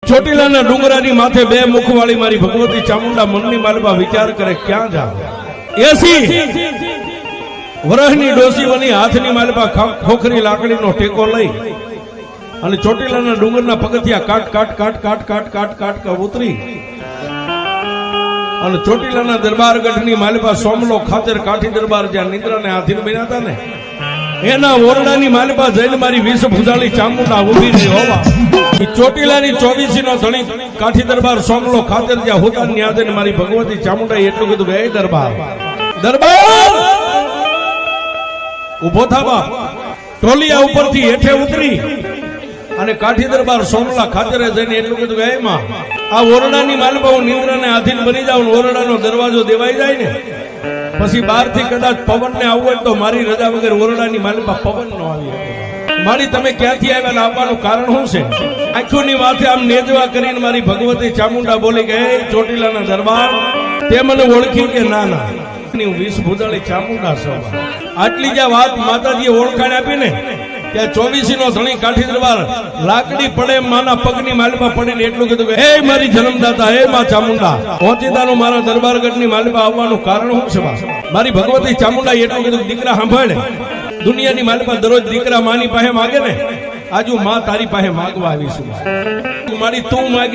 ચોટીલાના ડુંગરાની માથે બે મુખવાળી મારી ભગવતી ચામુંડા મનની માલપા વિચાર કરે ક્યાં જાવ 80 વરહની ડોસીઓની હાથની માલપા ખોખરી લાકડીનો ટેકો લઈ અને ચોટીલાના ડુંગરના પગથિયા કાટ ઉતરી અને ચોટીલાના દરબારગઢની માલપા સોમલો ખાતર કાઠી દરબાર જ્યાં નિદ્રાને આધીન બન્યા હતા ને એના ઓરડાની માલપા જઈને મારી 20 ભુજાળી ચામુંડા ઊભી રહી હોવા ચોટીલાની 24 નો ધણી કાઠી દરબાર સોમલો ખાતર જ્યાં હોતા ન્યાદને મારી ભગવતી ચામુંડા એટલું કીધું કે દરબાર ઉભો થાવા ટોલિયા ઉપરથી હેઠે ઉતરી અને કાઠી દરબાર સોમલા ખાતરે જઈને એટલું કીધું કે માં આ ઓરડાની માલપા હું નિંદ્રાને આધીન બની જાઉં ઓરડાનો દરવાજો દેવાઈ જાય ને પછી બહારથી કદાચ પવન ને આવવું હોય તો મારી રજા વગર ઓરડાની માલપા પવન નો આવી મારી તમે ક્યાંથી આવ્યા આવવાનું કારણ શું છે આંખોની માથે આમ નેજવા કરીને મારી ભગવતી ચામુંડા બોલી કે ચોટીલાના દરબાર તે મને ઓળખી કે ના 20 ભુજાળી ચામુંડા છો આટલી જ્યાં વાત માતાજીએ ઓળખાણ આપી ને ત્યાં 24 નો ધણી કાઠી દરબાર લાકડી પડે માના પગની માલપા પડીને એટલું કીધું કે હે મારી જન્મદાતા હે માં ચામુંડા પહોંચીદાનું મારા દરબારગઢની માલપા આવવાનું કારણ શું છે મારી ભગવતી ચામુંડા એટલું કીધું દીકરા સાંભળે દુનિયાની માલપા દરરોજ દીકરા માની પાસે માગે ને આજુ માં તારી પાસે માગવા આવીશું મારી તું માગ